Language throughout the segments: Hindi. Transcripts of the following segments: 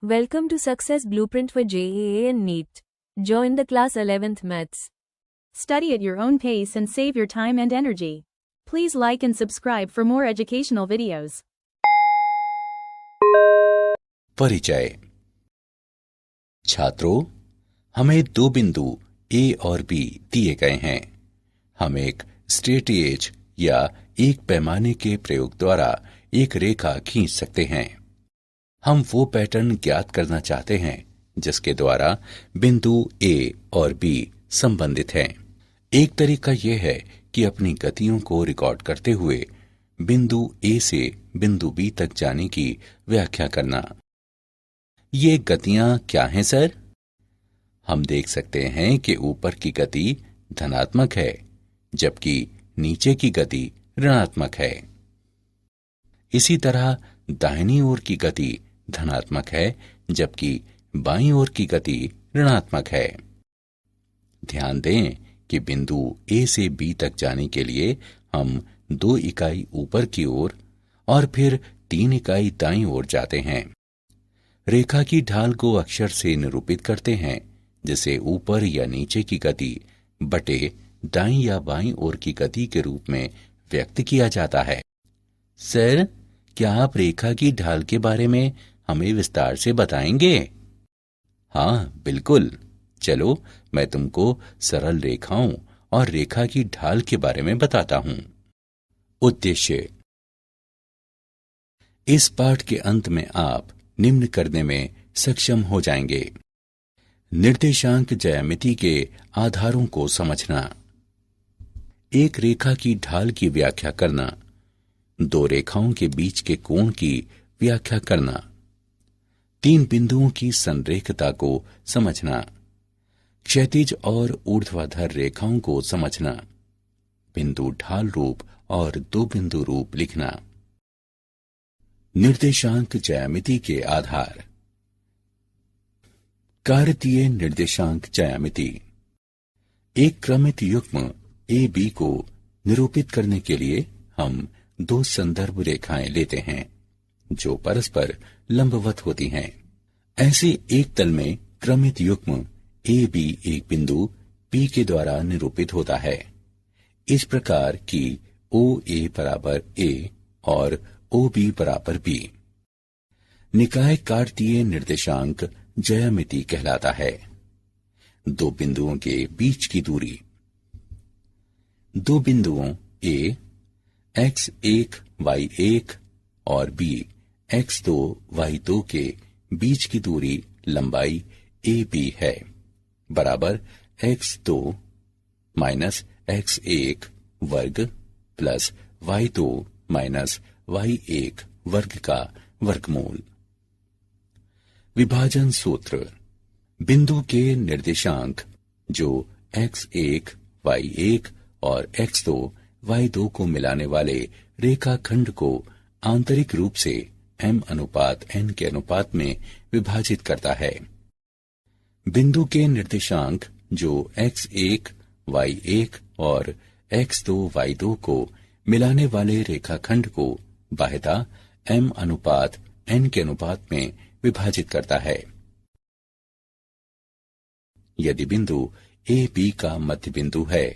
Welcome to Success Blueprint for JEE and NEET. Join the class 11th Maths. Study at your own pace and save your time and energy. Please like and subscribe for more educational videos. परिचय। छात्रों, हमें दो बिंदु A और B दिए गए हैं। हम एक स्ट्रेट या एक पैमाने के प्रयोग द्वारा एक रेखा खींच सकते हैं। हम वो पैटर्न ज्ञात करना चाहते हैं जिसके द्वारा बिंदु A और B संबंधित हैं। एक तरीका यह है कि अपनी गतियों को रिकॉर्ड करते हुए बिंदु A से बिंदु B तक जाने की व्याख्या करना। ये गतियां क्या हैं सर? हम देख सकते हैं कि ऊपर की गति धनात्मक है, जबकि नीचे की गति ऋणात्मक है। इसी तरह दाहिनी ओर की गति धनात्मक है, जबकि बाईं ओर की गति ऋणात्मक है। ध्यान दें कि बिंदु A से B तक जाने के लिए हम 2 इकाई ऊपर की ओर और फिर 3 इकाई दाईं ओर जाते हैं। रेखा की ढाल को अक्षर से निरूपित करते हैं, जिसे ऊपर या नीचे की गति बटे दाईं या बाईं ओर की गति के रूप में व्यक्त किया जाता है। सर, क्या आप रेखा की ढाल के बारे में हमें विस्तार से बताएंगे? हाँ, बिल्कुल। चलो, मैं तुमको सरल रेखाओं और रेखा की ढाल के बारे में बताता हूं। उद्देश्य। इस पाठ के अंत में आप निम्न करने में सक्षम हो जाएंगे। निर्देशांक ज्यामिति के आधारों को समझना, एक रेखा की ढाल की व्याख्या करना, दो रेखाओं के बीच के कोण की व्याख्या करना, 3 बिंदुओं की संरेखता को समझना, क्षैतिज और ऊर्ध्वाधर रेखाओं को समझना, बिंदु ढाल रूप और 2 बिंदु रूप लिखना। निर्देशांक ज्यामिति के आधार। कार्तीय निर्देशांक ज्यामिति। एक क्रमित युग्म ए बी को निरूपित करने के लिए हम 2 संदर्भ रेखाएं लेते हैं जो परस्पर लंबवत होती हैं। ऐसे एक तल में क्रमित युग्म ए बी एक बिंदु P के द्वारा निरूपित होता है, इस प्रकार कि OA बराबर A और OB बराबर B। निकाय कार्तीय निर्देशांक ज्यामिति कहलाता है। 2 बिंदुओं के बीच की दूरी। 2 बिंदुओं A x1 y1 और B x2 y2 के बीच की दूरी लंबाई AB है, बराबर x2 माइनस x1 वर्ग प्लस y2 माइनस y1 वर्ग का वर्गमूल। विभाजन सूत्र। बिंदु के निर्देशांक जो x1 y1 और x2 y2 को मिलाने वाले रेखाखंड को आंतरिक रूप से m/n के अनुपात में विभाजित करता है। बिंदु के निर्देशांक जो x1 y1 और x2 y2 को मिलाने वाले रेखाखंड को बाह्यता m/n के अनुपात में विभाजित करता है। यदि बिंदु ए बी का मध्य बिंदु है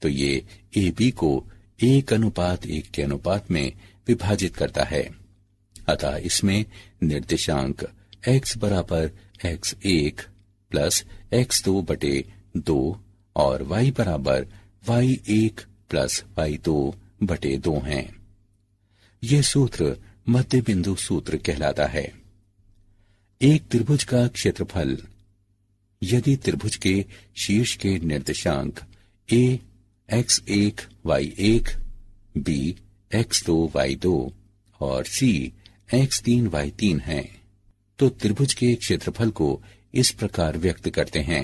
तो ये ए बी को 1:1 के अनुपात में विभाजित करता है। अतः इसमें निर्देशांक x बराबर x1 प्लस x2 बटे 2 और y बराबर y1 प्लस y2 बटे 2 हैं। यह सूत्र मध्य बिंदु सूत्र कहलाता है। एक त्रिभुज का क्षेत्रफल। यदि त्रिभुज के शीर्ष के निर्देशांक A x1 y1, B x2 y2 और C x3 y3 हैं, तो त्रिभुज के क्षेत्रफल को इस प्रकार व्यक्त करते हैं: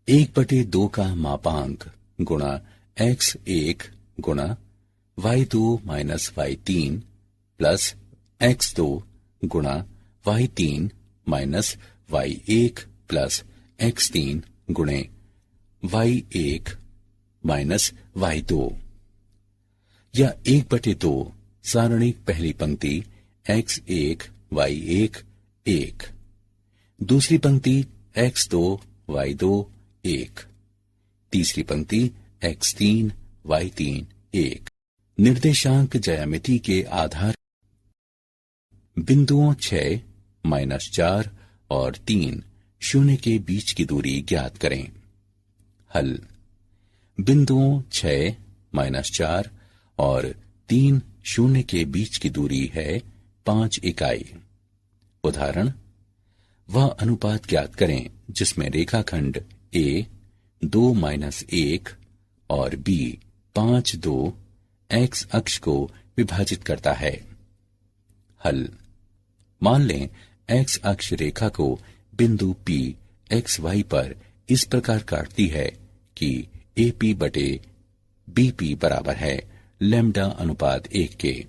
1/2 का मापांक गुणा x1 गुणा y2 minus y3 plus x2 गुणा y3 minus y1 plus x3 गुणे y1 माइनस y2, या 1/2 सारणिक पहली पंक्ति x1 y1 1। दूसरी पंक्ति x2 y2 1। तीसरी पंक्ति x3 y3 1। निर्देशांक ज्यामिति के आधार बिंदुओं 6, -4 और 3 शून्य के बीच की दूरी ज्ञात करें। हल। बिंदुओं 6, -4 और 3 शून्य के बीच की दूरी है 5 इकाई। उदाहरण, वह अनुपात ज्ञात करें जिसमें रेखाखंड A 2-1 और B 5-2 x अक्ष को विभाजित करता है। हल। मान लें x अक्ष रेखा को बिंदु P xy पर इस प्रकार काटती है कि AP बटे BP बराबर है लैम्ब्डा अनुपात 1 के,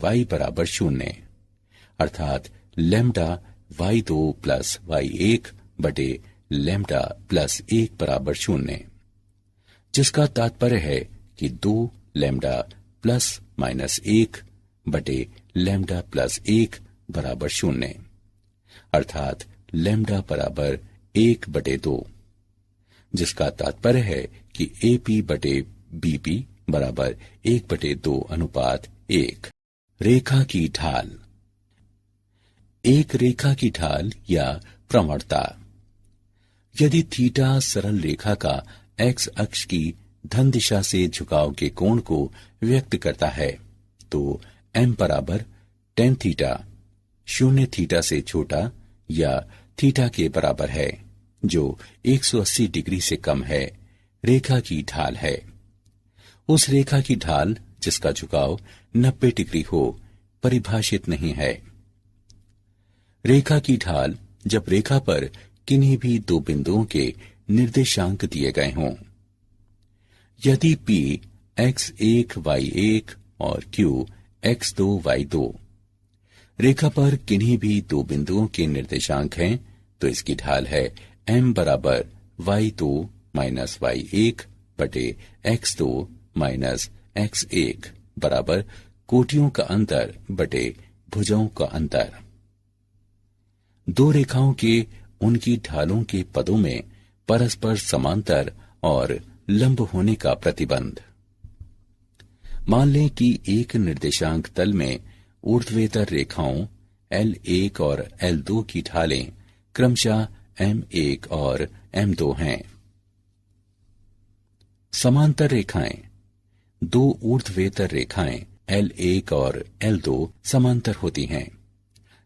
y बराबर 0, अर्थात लैम्ब्डा y2 प्लस y1 बटे लैम्ब्डा प्लस 1 बराबर 0, जिसका तात्पर्य है कि 2 लैम्ब्डा प्लस -1 बटे लैम्ब्डा प्लस 1 बराबर 0, अर्थात लैम्ब्डा बराबर 1 बटे 2, जिसका तात्पर्य है कि AP बटे BP बराबर 1 बटे 2 अनुपात 1। रेखा की ढाल। एक रेखा की ढाल या प्रवणता। यदि थीटा सरल रेखा का x अक्ष की धन दिशा से झुकाव के कोण को व्यक्त करता है, तो m बराबर tan थीटा 0 थीटा से छोटा या थीटा के बराबर है, जो 180 डिग्री से कम है, रेखा की ढाल है। उस रेखा की ढाल जिसका झुकाव 90 डिग्री हो परिभाषित नहीं है। रेखा की ढाल जब रेखा पर किन्हीं भी दो बिंदुओं के निर्देशांक दिए गए हों। यदि P x1 y1 और Q x2 y2 रेखा पर किन्हीं भी दो बिंदुओं के निर्देशांक हैं, तो इसकी ढाल है m बराबर y2 माइनस y1 बटे x2 माइनस x1 बराबर कोटियों का अंतर बटे भुजाओं का अंतर। दो रेखाओं के उनकी ढालों के पदों में परस्पर समांतर और लंब होने का प्रतिबंध। मान लें कि एक निर्देशांक तल में ऊर्ध्वेतर रेखाओं L1 और L2 की ढालें क्रमशः M1 और M2 हैं। समांतर रेखाएं। दो ऊर्ध्वेतर रेखाएं L1 और L2 समांतर होती हैं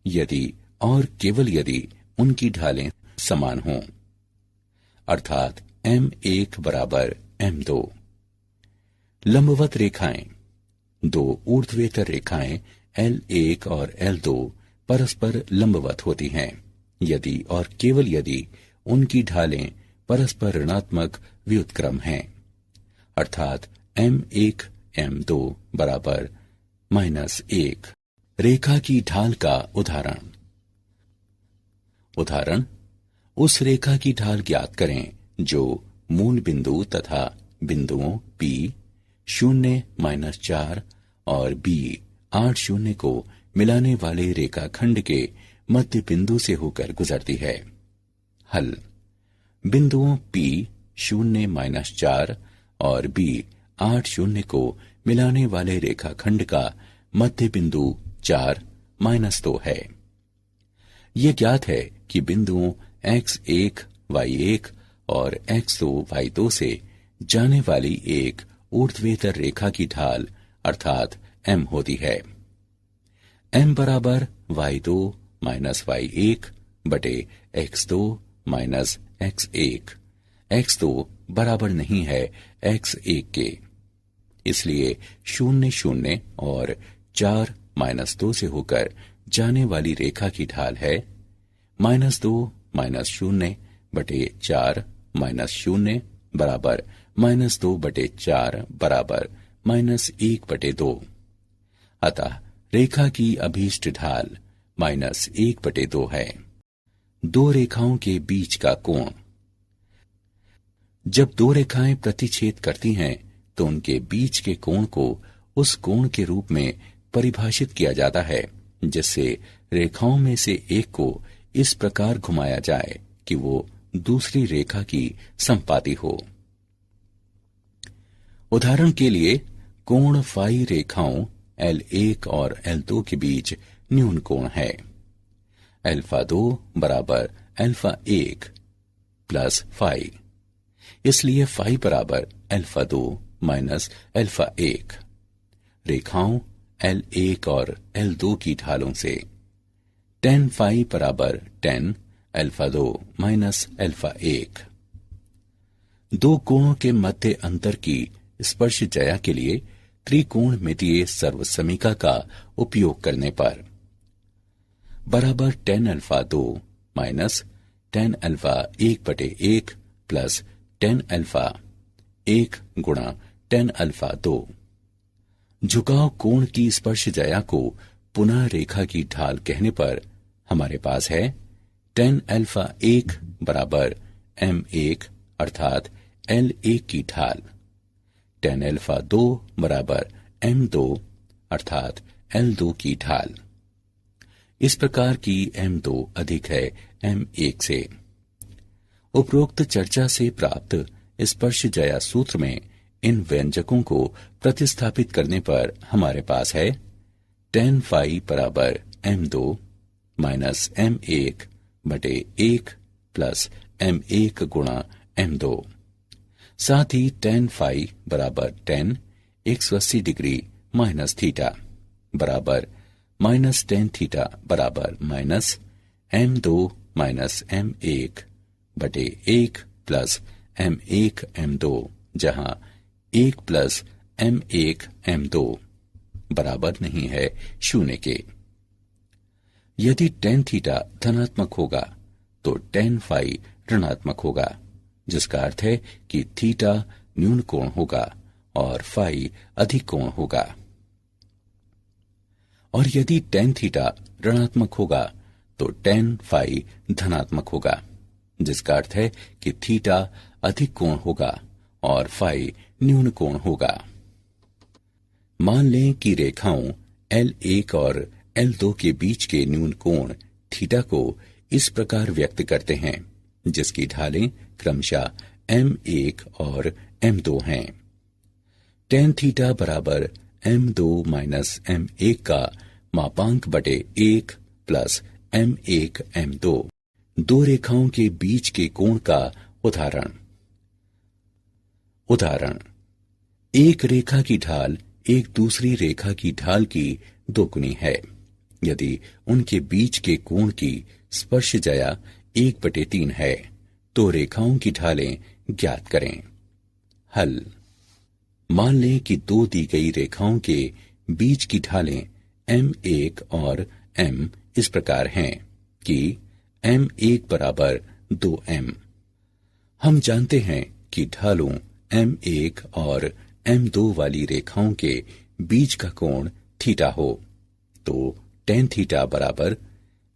यदि और केवल यदि उनकी ढालें समान हों, अर्थात M1 बराबर M2। लंबवत रेखाएं। दो ऊर्ध्वेतर रेखाएं L1 और L2 परस्पर लंबवत होती हैं यदि और केवल यदि उनकी ढालें परस्पर ऋणात्मक व्युत्क्रम हैं, अर्थात M1 M2 बराबर -1। रेखा की ढाल का उदाहरण। उदाहरण, उस रेखा की ढाल ज्ञात करें जो मूल बिंदु तथा बिंदुओं P 0-4 और B 8 शून्य को मिलाने वाले रेखाखंड के मध्य बिंदु से होकर गुजरती है। हल। बिंदुओं P 0-4 और B 8 शून्य को मिलाने वाले रेखाखंड का मध्य बिंदु 4-2 है। यह ज्ञात है कि बिंदुओं x1 y1 और x2 y2 से जाने वाली एक ऊर्ध्वेतर रेखा की ढाल अर्थात m होती है। m बराबर y2 माइनस y1 बटे x2 माइनस x1। x2 बराबर नहीं है x1 के, इसलिए 0-0 और 4-2 से होकर जाने वाली रेखा की ढाल है -2 -0 बटे 4 -0 बराबर -2 बटे 4 बराबर -1 बटे 2। अतः रेखा की अभीष्ट ढाल -1 बटे 2 है। दो रेखाओं के बीच का कोण। जब दो रेखाएं प्रतिच्छेद करती हैं तो उनके बीच के कोण को उस कोण के रूप में परिभाषित किया जाता है जिससे रेखाओं में से एक को इस प्रकार घुमाया जाए कि वो दूसरी रेखा की संपाती हो। उदाहरण के लिए कोण फाई रेखाओं L1 और L2 के बीच न्यून कोण है। अल्फा 2 बराबर अल्फा 1 प्लस फाई, इसलिए फाई बराबर अल्फा 2 माइनस अल्फा 1। रेखाओं L1 और L2 की ढालों से tan फाई बराबर tan अल्फा 2 माइनस अल्फा 1। दो कोणों के मध्य अंतर की स्पर्शजया के लिए त्रिकोणमितीय सर्वसमीका का उपयोग करने पर बराबर tan alpha 2 minus tan alpha 1/1 plus tan alpha 1 गुणा tan अल्फा 2। झुकाव कोण की स्पर्शजया को पुनः रेखा की ढाल कहने पर हमारे पास है tan अल्फा 1 बराबर m1 अर्थात L1 की ढाल, tan अल्फा 2 बराबर m2 अर्थात L2 की ढाल। इस प्रकार की m2 अधिक है m1 से। उपरोक्त चर्चा से प्राप्त स्पर्शजया सूत्र में इन व्यंजकों को प्रतिस्थापित करने पर हमारे पास है tan फाई बराबर m2 माइनस m1 बटे 1 प्लस m1 गुणा m2। साथ ही tan फाई बराबर tan 180 डिग्री माइनस थीटा बराबर माइनस tan थीटा बराबर माइनस m2 माइनस m1 बटे 1 प्लस m1 m2, जहां 1 प्लस m1 m2 बराबर नहीं है 0 के। यदि tan थीटा धनात्मक होगा तो tan फाई ऋणात्मक होगा, जिसका अर्थ है कि थीटा न्यून कोण होगा और फाई अधिक कोण होगा। और यदि tan थीटा ऋणात्मक होगा तो tan फाई धनात्मक होगा, जिसका अर्थ है कि थीटा अधिक कोण होगा और फाई न्यून कोण होगा। मान लें कि रेखाओं L1 और L2 के बीच के न्यून कोण थीटा को इस प्रकार व्यक्त करते हैं, जिसकी ढालें क्रमशः m1 और m2 हैं। tan थीटा बराबर m2 माइनस m1 का मापांक बटे 1 प्लस m1 m2। दो रेखाओं के बीच के कोण का उदाहरण एक रेखा की ढाल एक दूसरी रेखा की ढाल की दोगुनी है। यदि उनके बीच के कोण की स्पर्शजया 1/3 है तो रेखाओं की ढालें ज्ञात करें। हल। मान लें कि दो दी गई रेखाओं के बीच की ढालें m1 और m इस प्रकार हैं कि m1 बराबर 2m। हम जानते हैं कि ढालों m1 और m2 वाली रेखाओं के बीच का कोण थीटा हो, तो tan थीटा बराबर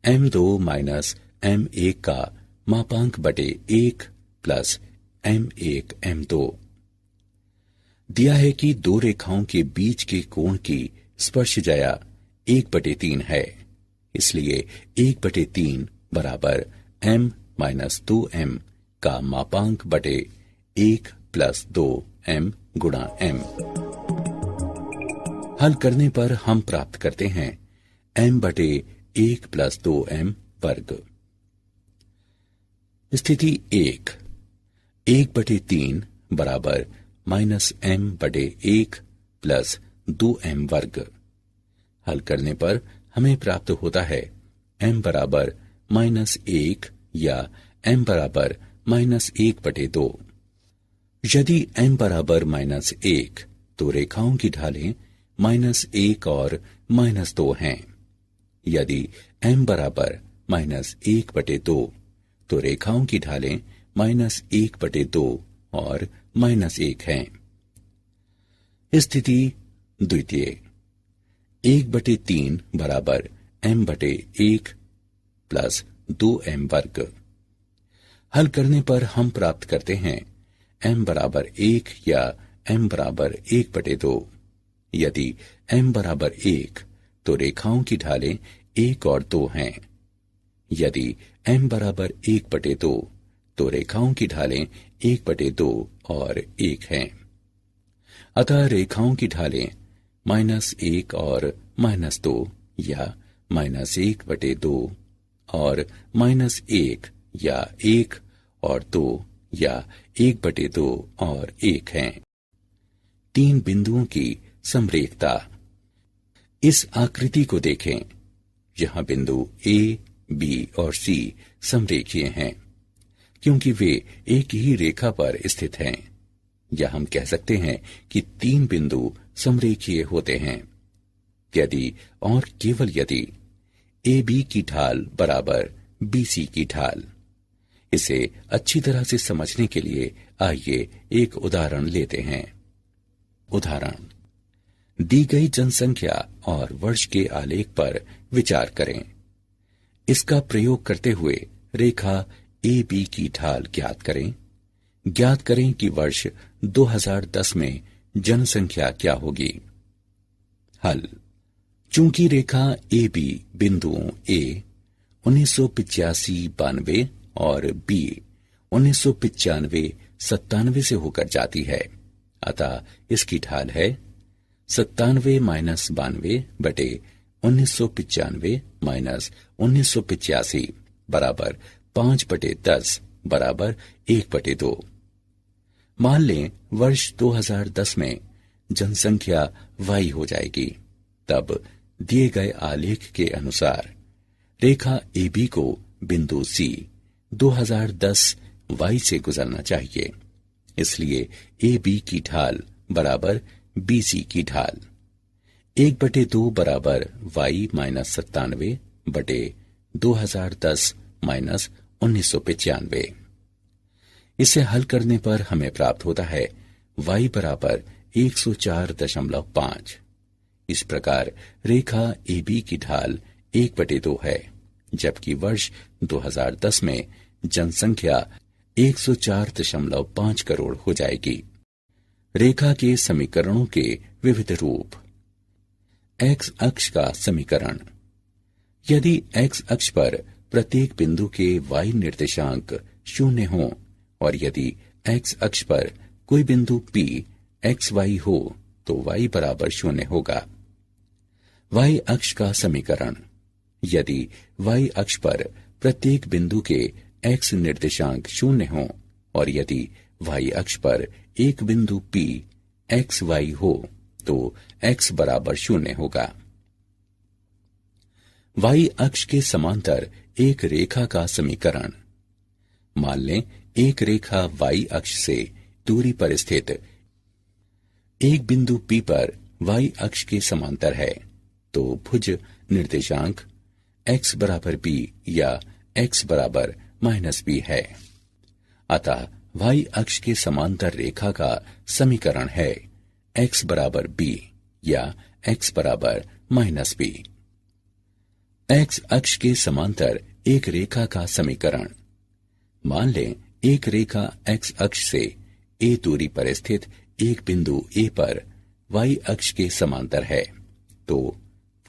m2 माइनस m1 का मापांक बटे 1 प्लस m1 m2। दिया है कि दो रेखाओं के बीच के कोण की स्पर्शजया 1/3 है, इसलिए 1/3 बराबर m माइनस 2m का मापांक बटे 1 प्लस 2m गुणा m। हल करने पर हम प्राप्त करते हैं m बटे 1 प्लस 2m वर्ग। स्थिति 1/3 बराबर माइनस m बटे 1 प्लस 2m वर्ग। हल करने पर हमें प्राप्त होता है m बराबर -1 या m बराबर -1/2। यदि m बराबर -1 तो रेखाओं की ढालें -1 और -2 हैं। यदि m बराबर -1/2 तो रेखाओं की ढालें -1/2 और -1 हैं। स्थिति द्वितीय 1/3 बराबर m बटे 1 प्लस 2m वर्ग। हल करने पर हम प्राप्त करते हैं m बराबर 1 या m बराबर 1/2। यदि m बराबर 1 तो रेखाओं की ढालें 1 और 2 हैं। यदि m बराबर 1/2 तो रेखाओं की ढालें 1/2 और 1 हैं। अतः रेखाओं की ढालें -1 और -2 या -1/2 और -1 या 1 और 2 या 1/2 और 1 हैं। 3 बिंदुओं की समरेखता। इस आकृति को देखें। यहां बिंदु A, B और C समरेखीय हैं क्योंकि वे एक ही रेखा पर स्थित हैं। या हम कह सकते हैं कि 3 बिंदु समरेखीय होते हैं यदि और केवल यदि AB की ढाल बराबर BC की ढाल। इसे अच्छी तरह से समझने के लिए आइए एक उदाहरण लेते हैं। उदाहरण, दी गई जनसंख्या और वर्ष के आलेख पर विचार करें। इसका प्रयोग करते हुए रेखा AB की ढाल ज्ञात करें। ज्ञात करें कि वर्ष 2010 में जनसंख्या क्या होगी। हल। चूंकि रेखा AB बिंदुओं A 1985-92 और B 1995-97 से होकर जाती है, अतः इसकी ढाल है 97-92 बटे 1995-1985 बराबर 5/10 बराबर 1/2। मान लें वर्ष 2010 में जनसंख्या y हो जाएगी। तब दिए गए आलेख के अनुसार रेखा AB को बिंदु C 2010 y से गुजरना चाहिए। इसलिए AB की ढाल बराबर BC की ढाल 1/2 बराबर y - 97 बटे 2010 - 1995। इसे हल करने पर हमें प्राप्त होता है y बराबर 104.5। इस प्रकार रेखा AB की ढाल 1/2 है, जबकि वर्ष 2010 में जनसंख्या 104.5 करोड़ हो जाएगी। रेखा के समीकरणों के विविध रूप। x अक्ष का समीकरण। यदि x अक्ष पर प्रत्येक बिंदु के y निर्देशांक 0 हों और यदि x अक्ष पर कोई बिंदु P xy हो तो y बराबर 0 होगा। y अक्ष का समीकरण। यदि y अक्ष पर प्रत्येक बिंदु के x निर्देशांक 0 हों और यदि y अक्ष पर एक बिंदु P xy हो तो x बराबर 0 होगा। y अक्ष के समांतर एक रेखा का समीकरण। मान लें एक रेखा y अक्ष से दूरी पर स्थित एक बिंदु P पर y अक्ष के समांतर है, तो भुज निर्देशांक x बराबर b या x बराबर -b है। अतः y अक्ष के समांतर रेखा का समीकरण है x बराबर b या x बराबर -b। x अक्ष के समांतर एक रेखा का समीकरण। मान लें एक रेखा x अक्ष से a दूरी पर स्थित एक बिंदु A पर y अक्ष के समांतर है, तो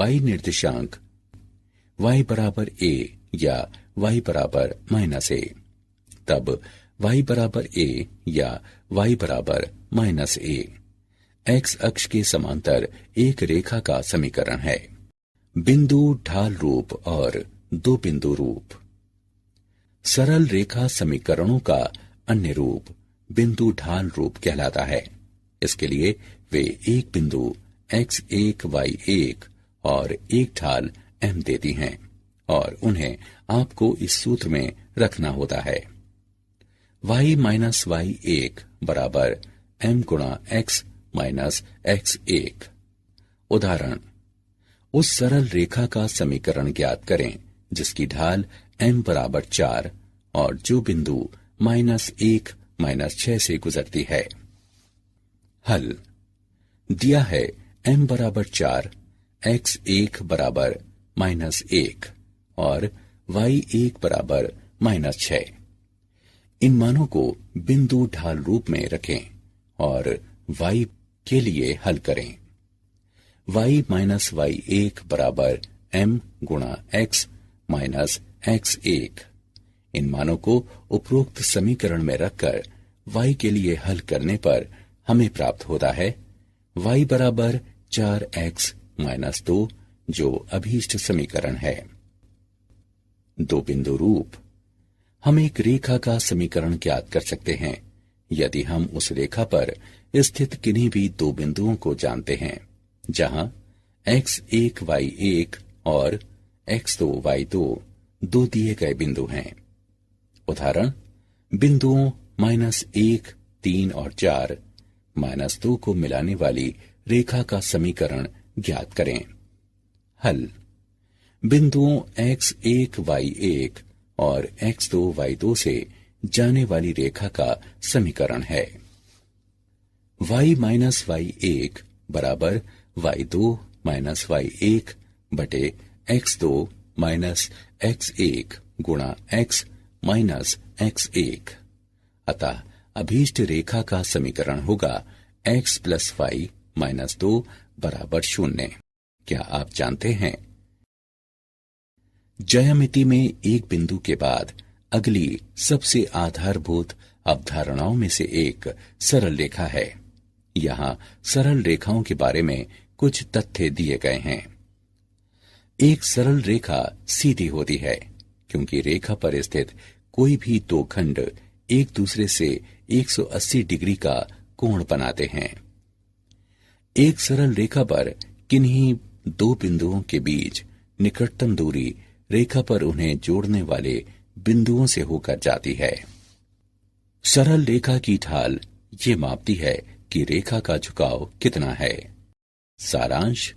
y निर्देशांक y बराबर a या y बराबर -a। तब y बराबर a या y बराबर -a x अक्ष के समांतर एक रेखा का समीकरण है। बिंदु ढाल रूप और दो बिंदु रूप। सरल रेखा समीकरणों का अन्य रूप बिंदु ढाल रूप कहलाता है। इसके लिए वे एक बिंदु x1 y1 और एक ढाल m देती हैं और उन्हें आपको इस सूत्र में रखना होता है। y - y1 बराबर m गुणा x माइनस x1। उदाहरण, उस सरल रेखा का समीकरण ज्ञात करें जिसकी ढाल m बराबर 4 और जो बिंदु -1 -6 से गुजरती है। हल। दिया है m बराबर 4, x1 बराबर -1 और y1 बराबर -6। इन मानों को बिंदु ढाल रूप में रखें और y के लिए हल करें। y माइनस y1 बराबर m गुणा x माइनस x1। इन मानों को उपरोक्त समीकरण में रखकर y के लिए हल करने पर हमें प्राप्त होता है y बराबर 4x माइनस 2, जो अभीष्ट समीकरण है। दो बिंदु रूप। हम एक रेखा का समीकरण ज्ञात कर सकते हैं यदि हम उस रेखा पर स्थित किन्हीं भी दो बिंदुओं को जानते हैं जहां x1 y1 और x2 y2 दो दिए गए बिंदु हैं। उदाहरण, बिंदुओं -1, 3 और 4 -2 को मिलाने वाली रेखा का समीकरण ज्ञात करें। हल। बिंदुओं x1 y1 और x2 y2 से जाने वाली रेखा का समीकरण है y माइनस y1 बराबर y2 माइनस y1 बटे x2 माइनस x1 गुणा x माइनस x1। अतः अभीष्ट रेखा का समीकरण होगा x प्लस y माइनस 2 बराबर 0। क्या आप जानते हैं ज्यामिति में एक बिंदु के बाद अगली सबसे आधारभूत अवधारणाओं में से एक सरल रेखा है। यहां सरल रेखाओं के बारे में कुछ तथ्य दिए गए हैं। एक सरल रेखा सीधी होती है क्योंकि रेखा पर स्थित कोई भी दो खंड एक दूसरे से 180 डिग्री का कोण बनाते हैं। एक सरल रेखा पर किन्हीं दो बिंदुओं के बीच निकटतम दूरी रेखा पर उन्हें जोड़ने वाले बिंदुओं से होकर जाती है। सरल रेखा की ढाल ये मापती है कि रेखा का झुकाव कितना है। सारांश।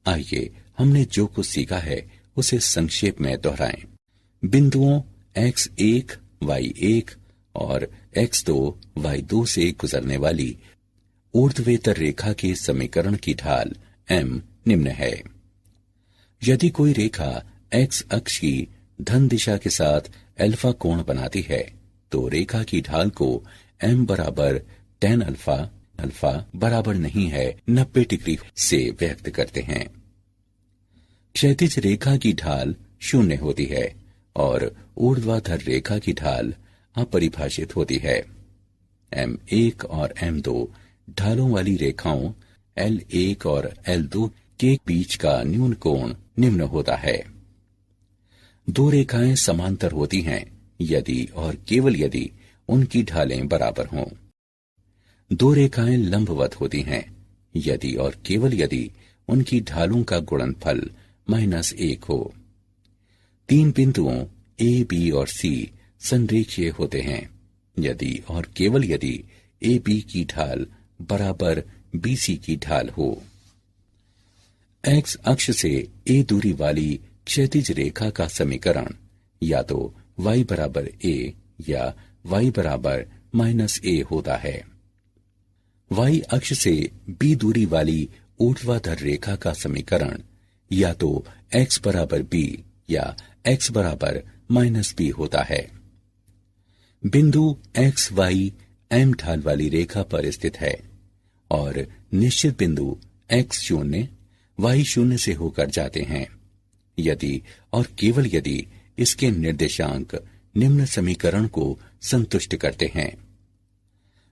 आइए हमने जो कुछ सीखा है उसे संक्षेप में दोहराएं। बिंदुओं x1 y1 और x2 y2 से गुजरने वाली ऊर्ध्वेतर रेखा के समीकरण की ढाल m निम्न है। यदि कोई रेखा x अक्ष की धन दिशा के साथ अल्फा कोण बनाती है तो रेखा की ढाल को m बराबर tan अल्फा बराबर नहीं है 90 डिग्री से व्यक्त करते हैं। क्षैतिज रेखा की ढाल 0 होती है और ऊर्ध्वाधर रेखा की ढाल अपरिभाषित होती है। m1 और m2 ढालों वाली रेखाओं L1 और L2 के बीच का न्यून कोण निम्न होता है। दो रेखाएं समांतर होती हैं यदि और केवल यदि उनकी ढालें बराबर हों। दो रेखाएं लंबवत होती हैं यदि और केवल यदि उनकी ढालों का गुणनफल -1 हो। तीन बिंदुओं A, B और C संरेखीय होते हैं यदि और केवल यदि AB की ढाल बराबर BC की ढाल हो। x अक्ष से a दूरी वाली क्षैतिज रेखा का समीकरण या तो y बराबर a या y बराबर -a होता है। y अक्ष से b दूरी वाली ऊर्ध्वाधर रेखा का समीकरण या तो x बराबर b या x बराबर -b होता है। बिंदु x y m ढाल वाली रेखा पर स्थित है और निश्चित बिंदु x0 y0 से होकर जाते हैं यदि और केवल यदि इसके निर्देशांक निम्न समीकरण को संतुष्ट करते हैं।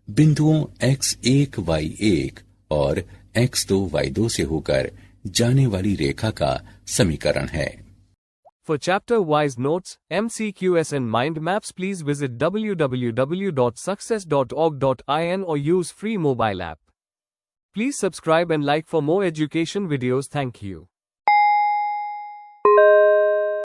बिंदुओं x1 y1 और x2 y2 से होकर जाने वाली रेखा का समीकरण है। For chapter-wise notes, MCQs and mind maps, please visit www.success.org.in or use free mobile app. Please subscribe and like for more education videos. Thank you.